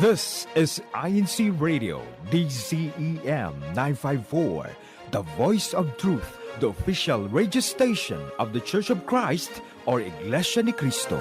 This is INCRadio, DCEM 954, the voice of truth, the official radio station of the Church of Christ or Iglesia ni Cristo.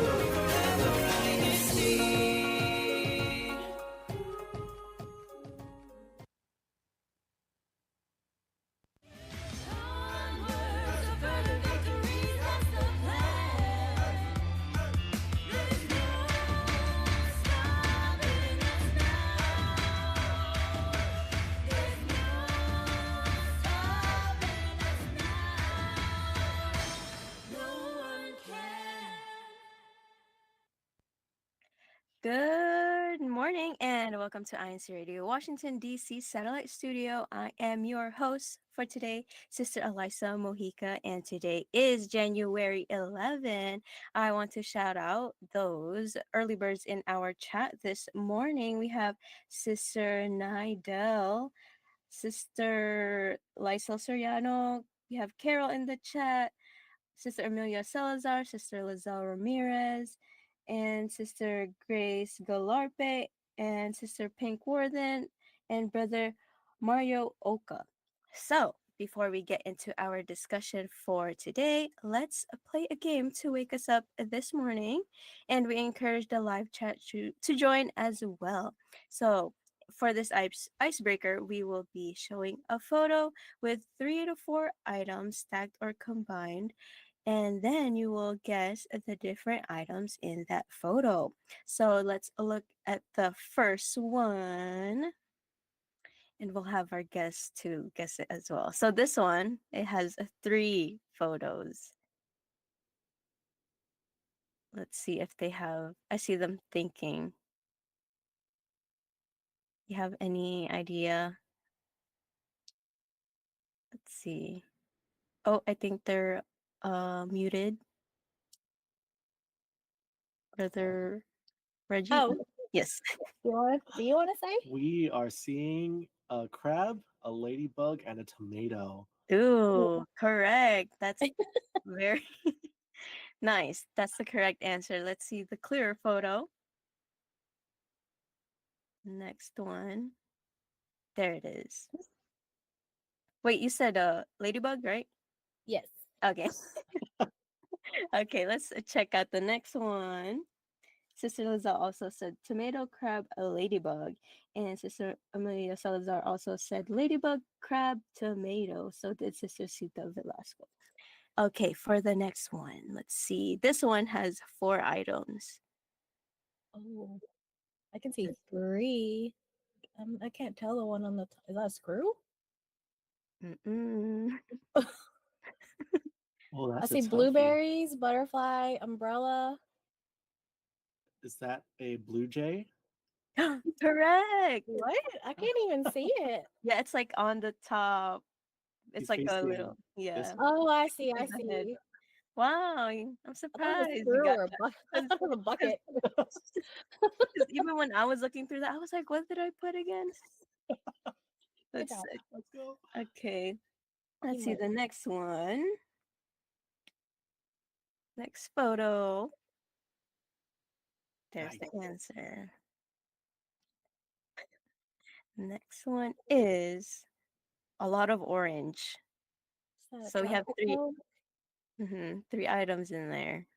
Good morning and welcome to INCRadio, Washington, D.C. Satellite Studio. I am your host for today, Sister Elisa Mojica, and today is January 11. I want to shout out those early birds in our chat this morning. We have Sister Nidel, Sister Lysel Soriano, we have Carol in the chat, Sister Amelia Salazar, Sister Lizelle Ramirez, and Sister Grace Galarpe, and Sister Pink Worthen, and Brother Mario Oka. So, before we get into our discussion for today, let's play a game to wake us up this morning. And we encourage the live chat to join as well. So, for this icebreaker, we will be showing a photo with 3 to 4 items stacked or combined, and then you will guess the different items in that photo. So let's look at the first one, and we'll have our guests to guess it as well. So this one, it has 3 photos. Let's see if they have, I see them thinking. You have any idea? Let's see. Oh, I think they're muted. Brother Reggie? Oh, Yes. do you want to say? We are seeing a crab, a ladybug, and a tomato. Ooh, correct. That's very nice. That's the correct answer. Let's see the clearer photo. Next one. There it is. Wait, you said ladybug, right? Yes. Okay. Okay, let's check out the next one. Sister Liza also said tomato, crab, a ladybug. And Sister Amelia Salazar also said ladybug, crab, tomato. So did Sister Sita Velasco. Okay, for the next one, let's see. This one has 4 items. Oh, I can see 3. I can't tell the one on the top. Is that a screw? Mm-mm. Oh, I that's see blueberries, butterfly, umbrella. Is that a blue jay? Correct. What? I can't even see it. Yeah, it's like on the top. It's He's like a facing little, yeah. Oh, I see. I Go ahead. see. Wow, I'm I thought it was a surprised you screw got or a that. bucket. I thought it was a bucket. 'Cause even when I was looking through that, I was like, what did I put again? Good Let's job. Let's go. okay. Let's see Teamwork. the next one. Next photo. There's the answer. Next one is a lot of orange. So we have 3 3 items in there.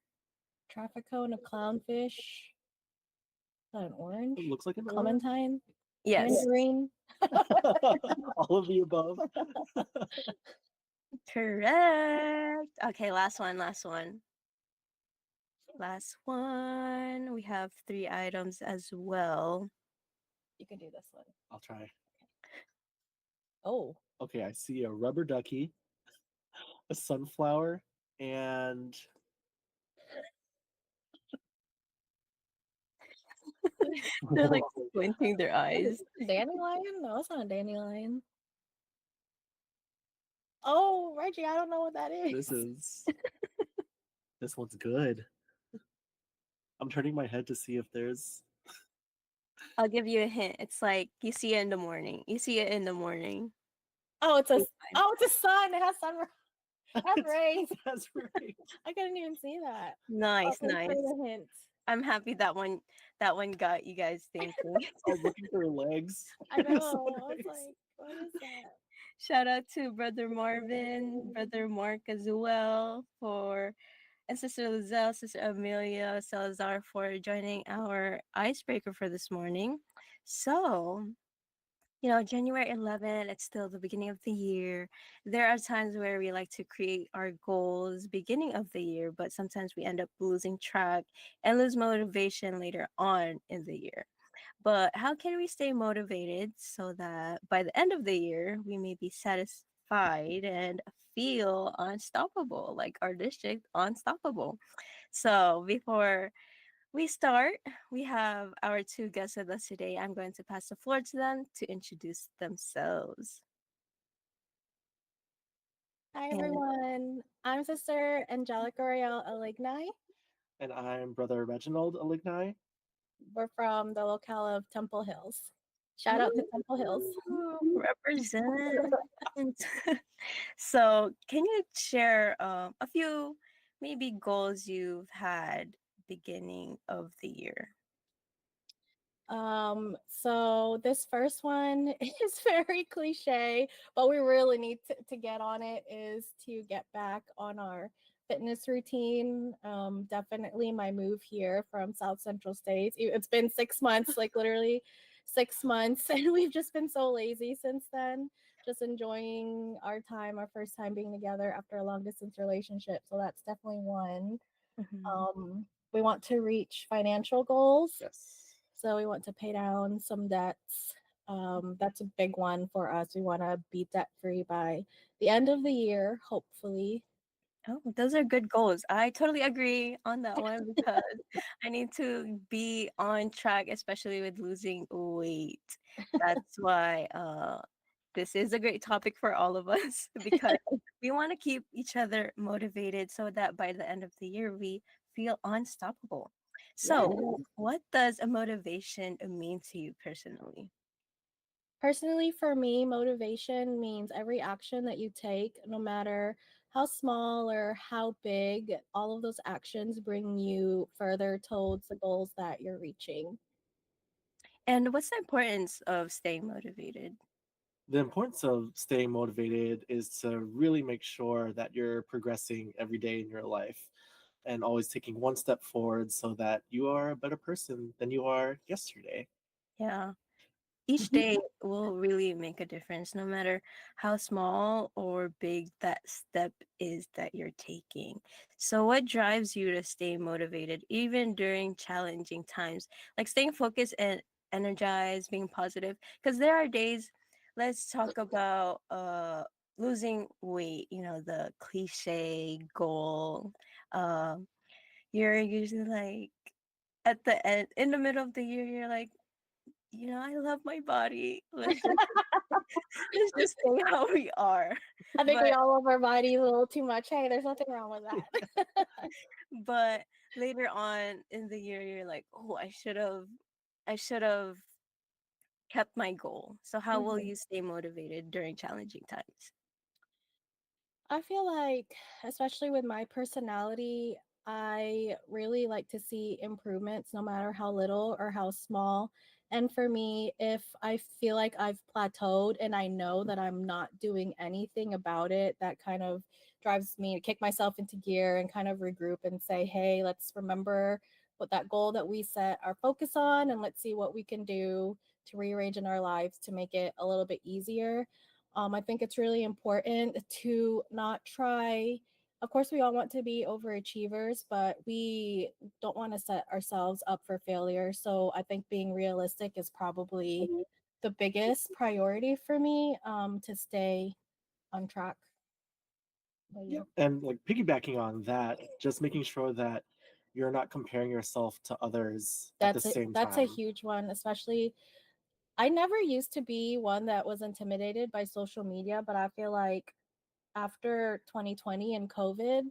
traffic cone, a clownfish. Is that an orange? It looks like an Clementine. Yes. Tangerine. All of the above. Correct. Okay, last one. Last one. We have 3 items as well. You can do this one. I'll try. Oh. Okay, I see a rubber ducky, a sunflower, and They're like squinting their eyes. Dandelion? No, it's not a dandelion. Oh, Reggie, I don't know what that is. this one's good. I'm turning my head to see if there's. I'll give you a hint. It's like you see it in the morning. You see it in the morning. Oh, it's a sun. It has sun rays. That's right. I couldn't even see that. Nice, Thanks nice. for the hint. I'm happy that one got you guys thinking. I was looking for her legs. I know. So I was nice. like, what is that? Shout out to Brother Marvin, Brother Mark as well, for and Sister Lizelle, Sister Amelia Salazar for joining our icebreaker for this morning. So, January 11th, it's still the beginning of the year. There are times where we like to create our goals beginning of the year, but sometimes we end up losing track and lose motivation later on in the year. But how can we stay motivated so that by the end of the year, we may be satisfied and feel unstoppable, like our district unstoppable? So before we start, we have our two guests with us today. I'm going to pass the floor to them to introduce themselves. Hi, And everyone. I'm Sister Angelica Royale Alignai. And I'm Brother Reginald Alignai. We're from the locale of Temple Hills. Shout out to Temple Hills. ooh, represent. So, can you share a few maybe goals you've had beginning of the year? So this first one is very cliche, but we really need to get on it is to get back on our fitness routine. Definitely my move here from South Central States. It's been 6 months, like literally 6 months, and we've just been so lazy since then. Just enjoying our time, our first time being together after a long distance relationship. So that's definitely one. Mhm. We want to reach financial goals. Yes. So we want to pay down some debts. That's a big one for us. We want to be debt free by the end of the year, hopefully. Oh, those are good goals. I totally agree on that one because I need to be on track, especially with losing weight. That's why this is a great topic for all of us because we want to keep each other motivated so that by the end of the year we feel unstoppable. Yeah. So, what does a motivation mean to you personally? Personally, for me, motivation means every action that you take, no matter how small or how big, all of those actions bring you further towards the goals that you're reaching. And what's the importance of staying motivated? The importance of staying motivated is to really make sure that you're progressing every day in your life and always taking one step forward so that you are a better person than you are yesterday. Yeah. Each day will really make a difference, no matter how small or big that step is that you're taking. So, what drives you to stay motivated even during challenging times? Like staying focused and energized, being positive? Because there are days, let's talk about losing weight, the cliche goal. Um, you're usually like, at the end, in the middle of the year, you're like, I love my body. Let's just stay how we are. I think we But all love our bodies a little too much. Hey, there's nothing wrong with that. but later on in the year you're like, "Oh, I should have kept my goal." So how will Mhm. you stay motivated during challenging times? I feel like, especially with my personality, I really like to see improvements no matter how little or how small. And for me, if I feel like I've plateaued and I know that I'm not doing anything about it, that kind of drives me to kick myself into gear and kind of regroup and say, hey, let's remember what that goal that we set our focus on and let's see what we can do to rearrange in our lives to make it a little bit easier. I think it's really important to not try. Of course, we all want to be overachievers, but we don't want to set ourselves up for failure. So I think being realistic is probably the biggest priority for me to stay on track. But Yeah. yeah, And like piggybacking on that, just making sure that you're not comparing yourself to others at the same that's a time. huge one, especially I never used to be one that was intimidated by social media, but I feel like after 2020 and COVID,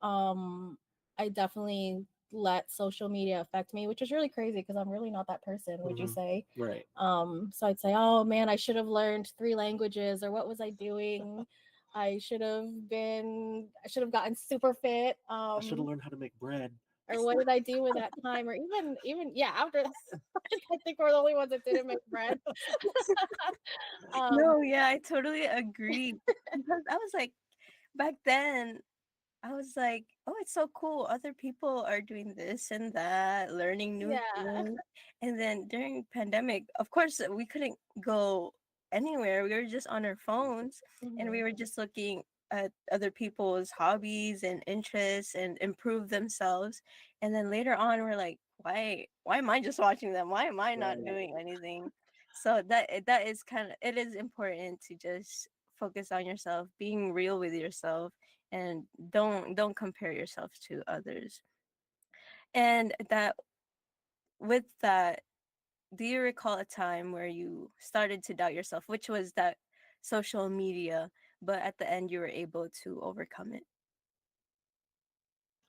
um I definitely let social media affect me, which is really crazy because I'm really not that person, would you Hmm. say? Right. So I'd say, oh man, I should have learned three languages, or what was I doing? I should have gotten super fit. I should have learned how to make bread. or what did I do with that time? Or even yeah, after that, I think we're the only ones that didn't make bread. um No, yeah, I totally agree. Because I was like, back then, I was like, oh, it's so cool. Other people are doing this and that, learning new yeah. things. And then during pandemic, of course, we couldn't go anywhere. We were just on our phones and we Mhm. were just looking at other people's hobbies and interests and improve themselves. And then later on, we're like, why am I just watching them? Why am I not Right. doing anything? So that is kind of, it is important to just focus on yourself, being real with yourself, and don't compare yourself to others. And that, with that, do you recall a time where you started to doubt yourself, which was that social media, but at the end you were able to overcome it?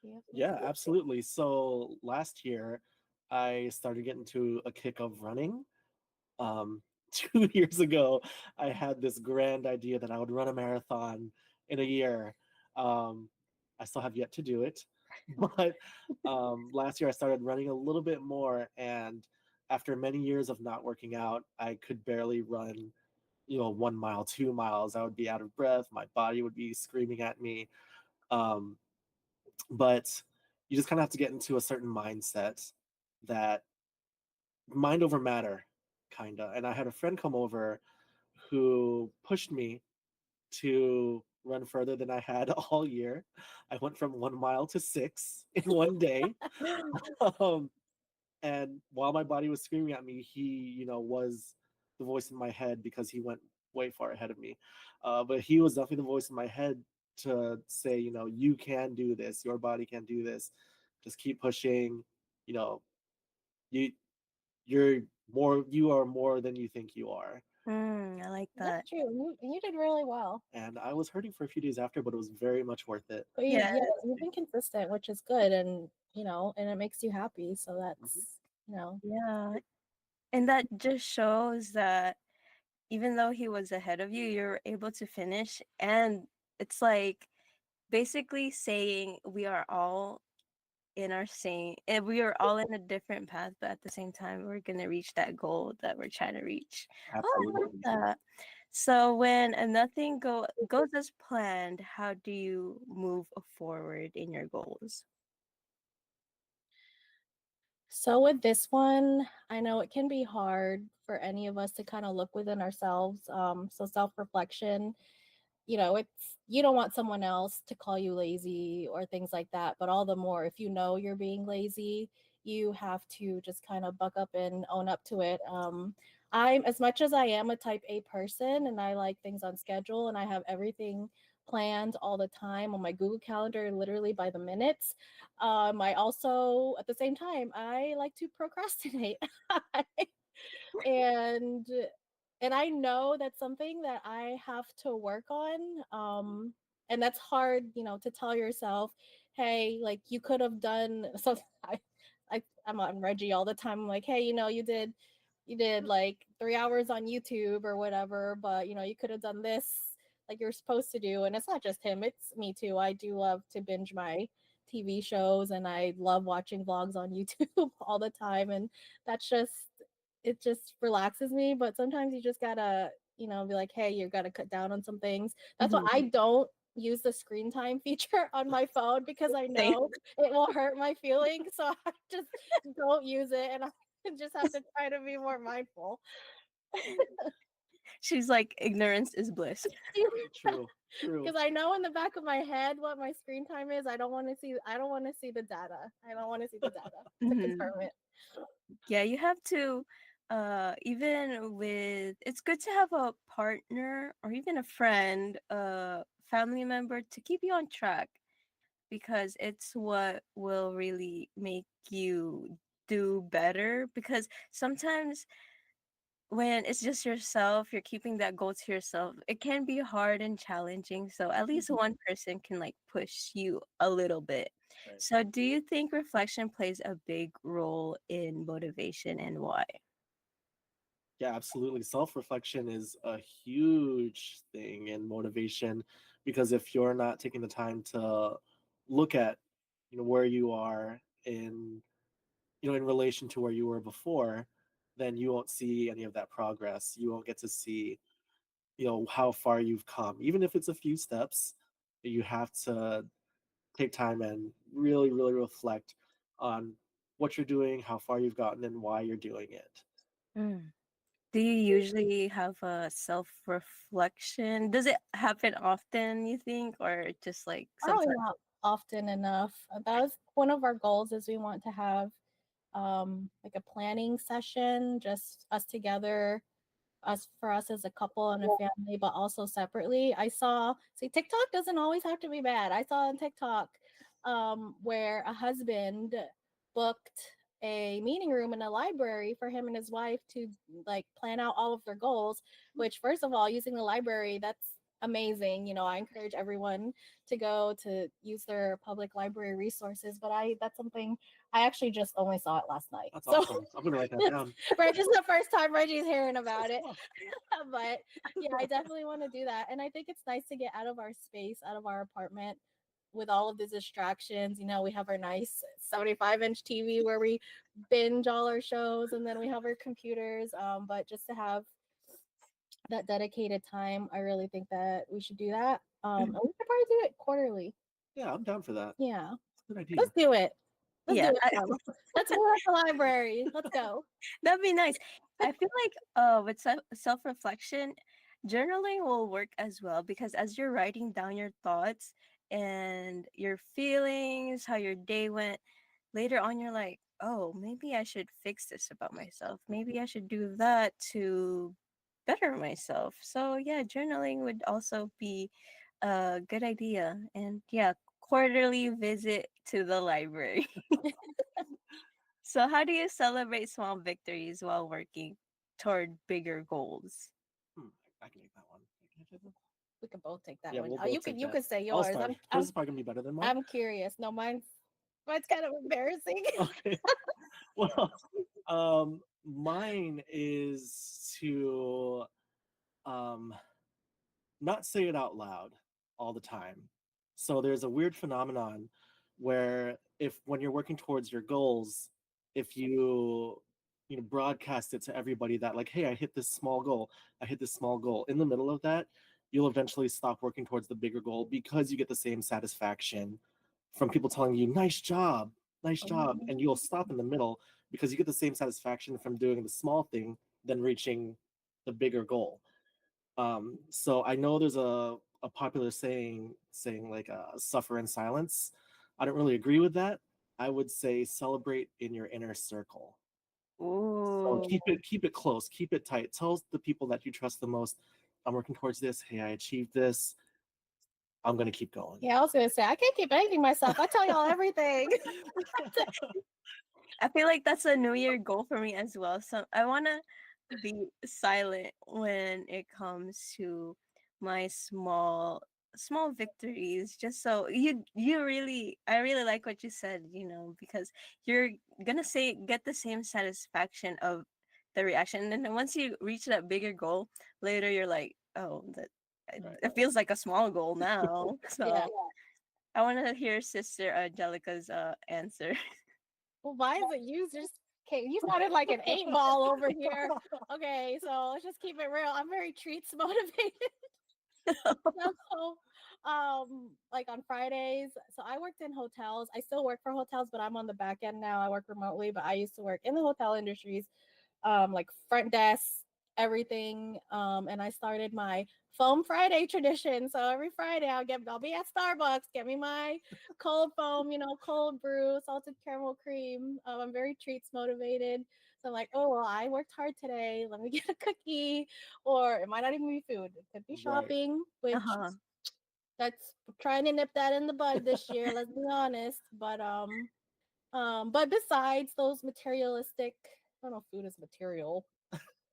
Yep. Yeah, absolutely. So last year, I started getting to a kick of running. Um, 2 years ago, I had this grand idea that I would run a marathon in a year. Um, I still have yet to do it, but last year I started running a little bit more, and after many years of not working out, I could barely run. 1 mile, 2 miles. I would be out of breath. My body would be screaming at me. Um, but you just kind of have to get into a certain mindset that mind over matter, kind of. And I had a friend come over who pushed me to run further than I had all year. I went from 1 mile to six in one day. Um, and while my body was screaming at me, he, was the voice in my head because he went way far ahead of me. But he was definitely the voice in my head to say, you can do this. Your body can do this. Just keep pushing. You know, you you're you are more than you think you are. I like That's that. true. You did really well. And I was hurting for a few days after, but it was very much worth it. But Yeah. yeah, you've been consistent, which is good, and and it makes you happy. So Mhm. that's you know, Yeah. And that just shows that even though he was ahead of you, you're able to finish. And it's like basically saying we are all in our same, and we are all in a different path, but at the same time we're gonna reach that goal that we're trying to reach. Oh, I love Absolutely. that. So when nothing goes as planned, how do you move forward in your goals? so with this one, I know it can be hard for any of us to kind of look within ourselves. So self-reflection, it's you don't want someone else to call you lazy or things like that. But all the more if you know you're being lazy, you have to just kind of buck up and own up to it. I'm as much as I am a type A person and I like things on schedule and I have everything planned all the time on my Google Calendar, literally by the minutes. I also, at the same time, I like to procrastinate. and and I know that's something that I have to work on. And that's hard, to tell yourself, hey, like you could have done so. I'm on Reggie all the time. I'm like, hey, you did like 3 hours on YouTube or whatever, but you could have done this like you're supposed to do. And it's not just him, it's me too. I do love to binge my TV shows and I love watching vlogs on YouTube all the time. And that's just it just relaxes me. But sometimes you just gotta, be like, hey, you gotta cut down on some things. That's why Mhm. I don't use the screen time feature on my phone because I Same. know it will hurt my feelings. So I just don't use it and I just have to try to be more mindful. She's like, ignorance is bliss. True. True. Because I know in the back of my head what my screen time is. I don't want to see the data. I don't want to see the data to Mhm. confirm it. Yeah, you have to, even with, it's good to have a partner or even a friend, a family member to keep you on track, because it's what will really make you do better. Because sometimes when it's just yourself, you're keeping that goal to yourself, it can be hard and challenging. So at least Mhm. one person can like push you a little bit. Right. So do you think reflection plays a big role in motivation, and why? Yeah, absolutely. Self-reflection is a huge thing in motivation because if you're not taking the time to look at, where you are in in relation to where you were before, then you won't see any of that progress. You won't get to see how far you've come, even if it's a few steps. You have to take time and really, really reflect on what you're doing, how far you've gotten, and why you're doing it. Mm. Do you usually have a self reflection? Does it happen often, you think, or just like Probably sometimes? not often enough. That was one of our goals is we want to have like a planning session, just us together, us for us as a couple and a family, but also separately. I saw, see, TikTok doesn't always have to be bad. I saw on TikTok where a husband booked a meeting room in a library for him and his wife to like plan out all of their goals, which first of all, using the library, that's amazing. I encourage everyone to go to use their public library resources, but that's something I actually just only saw it last night. That's So awesome. I'm gonna write that down. Reggie's the first time Reggie's hearing about it. But yeah, I definitely want to do that. And I think it's nice to get out of our space, out of our apartment with all of the distractions. We have our nice 75-inch TV where we binge all our shows, and then we have our computers. But just to have that dedicated time, I really think that we should do that. And we could probably do it quarterly. Yeah, I'm down for that. Yeah. Good idea. Let's do it. Let's Yeah, do it. Mama. Let's go at the library. Let's go. that'd be nice. I feel like with self reflection, journaling will work as well because as you're writing down your thoughts and your feelings, how your day went, later on you're like, oh, maybe I should fix this about myself. Maybe I should do that to better myself. So yeah, journaling would also be a good idea. And yeah, quarterly visit to the library. So how do you celebrate small victories while working toward bigger goals? Hmm, I can take that one. We could both take that Yeah, one. we'll You both could take you that. could say I'll yours. start. This is probably gonna be better than mine. I'm curious. No, mine's kind of embarrassing. Okay. Well, mine is to um not say it out loud all the time. So there's a weird phenomenon where if when you're working towards your goals, if you broadcast it to everybody that like, hey, I hit this small goal, I hit this small goal. In the middle of that, you'll eventually stop working towards the bigger goal because you get the same satisfaction from people telling you, nice job. And you'll stop in the middle because you get the same satisfaction from doing the small thing than reaching the bigger goal. So I know there's a popular saying like suffer in silence. I don't really agree with that. I would say celebrate in your inner circle. So Ooh. keep it close, keep it tight. Tell the people that you trust the most, I'm working towards this. Hey, I achieved this. I'm gonna keep going. Yeah, I was gonna say I can't keep anything myself. I tell y'all everything. I feel like that's a new year goal for me as well. So I want to be silent when it comes to my small victories, just so you really, I really like what you said, because you're gonna say get the same satisfaction of the reaction, and then once you reach that bigger goal later, you're like, oh, that Right. it feels like a small goal now. Yeah. So I want to hear Sister Angelica's answer. Well, why is it you just okay? You sounded like an 8 ball over here. Okay, so let's just keep it real. I'm very treats motivated. So, like on Fridays, so I worked in hotels. I still work for hotels, but I'm on the back end now. I work remotely, but I used to work in the hotel industries, like front desk, everything. And I started my foam Friday tradition. So every Friday I'll be at Starbucks, get me my cold foam, cold brew, salted caramel cream. I'm very treats motivated. So I'm like, oh well, I worked hard today. Let me get a cookie. Or it might not even be food. It could be Right. shopping, which Uh-huh. that's trying to nip that in the bud this year, let's be honest. But besides those materialistic, I don't know if food is material,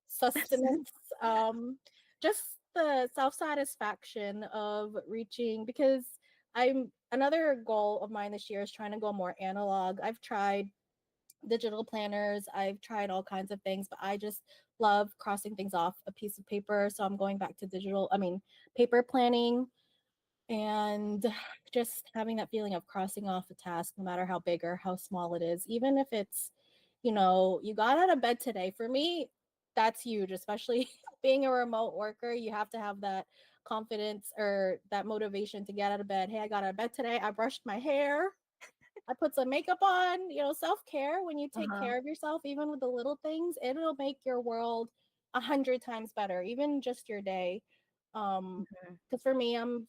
sustenance, just the self-satisfaction of reaching, because I'm another goal of mine this year is trying to go more analog. I've tried digital planners, I've tried all kinds of things, but I just love crossing things off a piece of paper. So I'm going back to paper planning. and just having that feeling of crossing off a task, no matter how big or how small it is, even if it's, you got out of bed today. For me, that's huge, especially being a remote worker. You have to have that confidence or that motivation to get out of bed. Hey, I got out of bed today. I brushed my hair. I put some makeup on. Self care, when you take Uh-huh. care of yourself, even with the little things, it'll make your world 100 times better, even just your day. Mhm. Because for me, I'm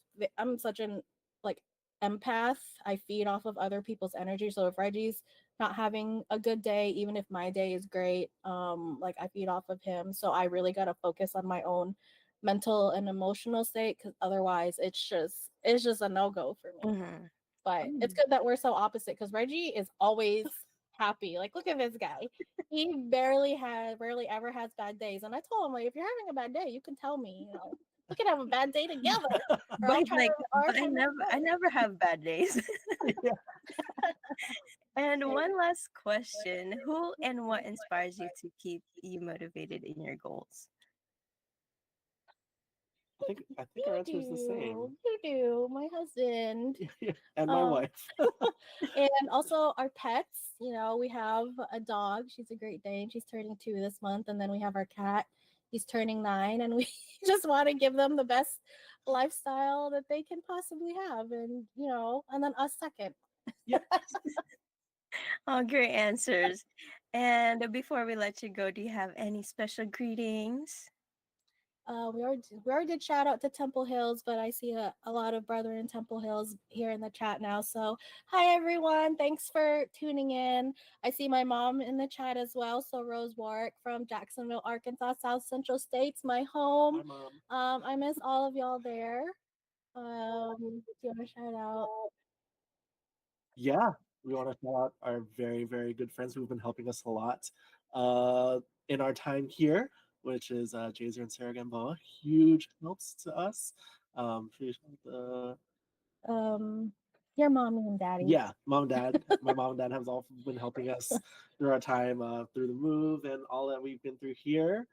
such an like empath. I feed off of other people's energy. So if Reggie's not having a good day, even if my day is great, like I feed off of him. So I really gotta focus on my own mental and emotional state, because otherwise it's just a no-go for me. Mhm. But it's Mm. good that we're so opposite, because Reggie is always happy. Like, look at this guy. He rarely ever has bad days. And I told him, like, if you're having a bad day, you can tell me. We can have a bad day together, or But like, I'll but try to make it I better. never have bad days. Yeah, And one last question: who and what inspires you to keep you motivated in your goals? I think our answer is the same. You do, my husband. Yeah, and my Um, wife. and also our pets. We have a dog. She's a Great Dane. She's turning 2 this month, and then we have our cat. He's turning 9, and we just want to give them the best lifestyle that they can possibly have, and then us second. Yeah. All great answers. And before we let you go, do you have any special greetings? We already did shout out to Temple Hills, but I see a lot of brethren in Temple Hills here in the chat now. So, hi everyone. Thanks for tuning in. I see my mom in the chat as well. So, Rose Warwick from Jacksonville, Arkansas, South Central States, my home. Hi, mom. I miss all of y'all there. Do you want to shout out? Yeah, we want to shout out our very, very good friends who've been helping us a lot uh, in our time here, which is Jazer and Sarah Gamboa. Huge helps to us. Should we shout out Um, your mommy and daddy. yeah, mom and dad. My mom and dad have all been helping us through our time through the move and all that we've been through here.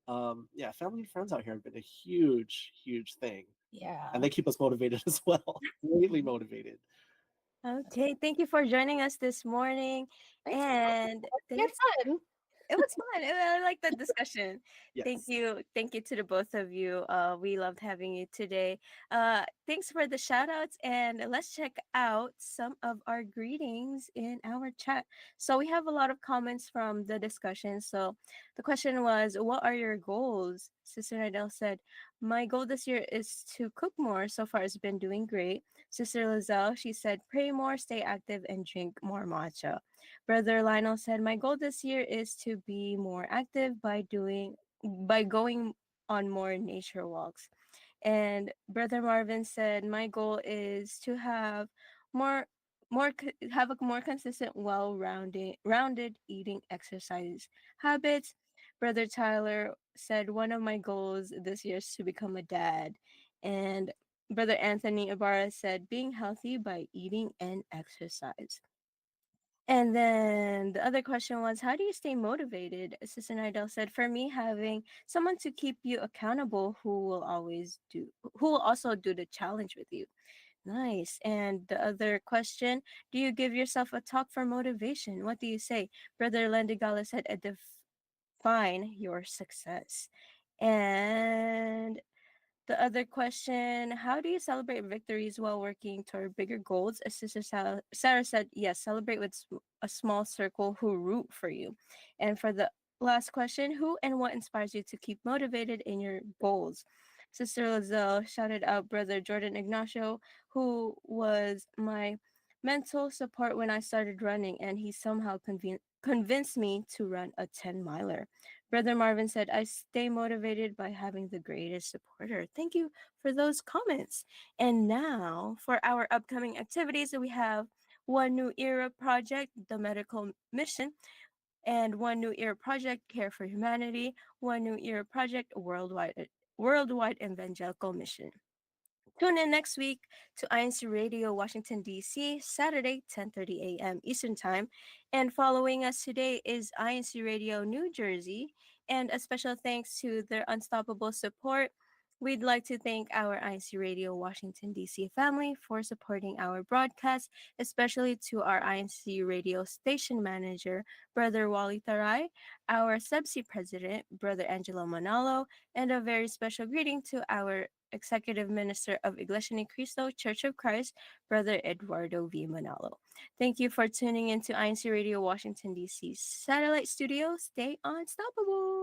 Yeah, family and friends out here have been a huge, huge thing, and Yeah. they keep us motivated as well. Really motivated. Okay, thank you for joining us this morning. Thanks for And it's thanks. fun. It was fun. I like the discussion. Thank Yes. you. Thank you to the both of you. We loved having you today. Thanks for the shout outs. And let's check out some of our greetings in our chat. So we have a lot of comments from the discussion. So the question was, what are your goals? Sister Nadel said, my goal this year is to cook more. So far, it's been doing great. Sister Lizelle, she said, pray more, stay active, and drink more matcha. Brother Lionel said, my goal this year is to be more active by going on more nature walks. And Brother Marvin said, my goal is to have more have a more consistent, rounded eating exercise habits. Brother Tyler said, one of my goals this year is to become a dad. And Brother Anthony Ibarra said, being healthy by eating and exercise. And then the other question was, how do you stay motivated? Sister Nidal said, for me, having someone to keep you accountable who will also do the challenge with you. Nice. And the other question, do you give yourself a talk for motivation? What do you say? Brother Lendigala said, define your success. And the other question, how do you celebrate victories while working toward bigger goals? As Sister Sarah said, yes, celebrate with a small circle who root for you. And for the last question, who and what inspires you to keep motivated in your goals? Sister Lizelle shouted out Brother Jordan Ignacio, who was my mental support when I started running, and he somehow convinced me to run a 10 miler. Brother Marvin said, I stay motivated by having the greatest supporter. Thank you for those comments. And now for our upcoming activities, we have One New Era Project, the medical mission, and One New Era Project, Care for Humanity, One New Era Project, Worldwide Evangelical Mission. Tune in next week to INC Radio, Washington, D.C., Saturday, 10:30 a.m. Eastern Time. And following us today is INC Radio, New Jersey. And a special thanks to their unstoppable support, We'd like to thank our INC Radio Washington, D.C. family for supporting our broadcast, especially to our INC Radio station manager, Brother Wally Taray, our subsi president, Brother Angelo Manalo, and a very special greeting to our Executive Minister of Iglesia Ni Cristo Church of Christ, Brother Eduardo V. Manalo. Thank you for tuning in to INC Radio Washington, D.C. satellite studio. Stay unstoppable.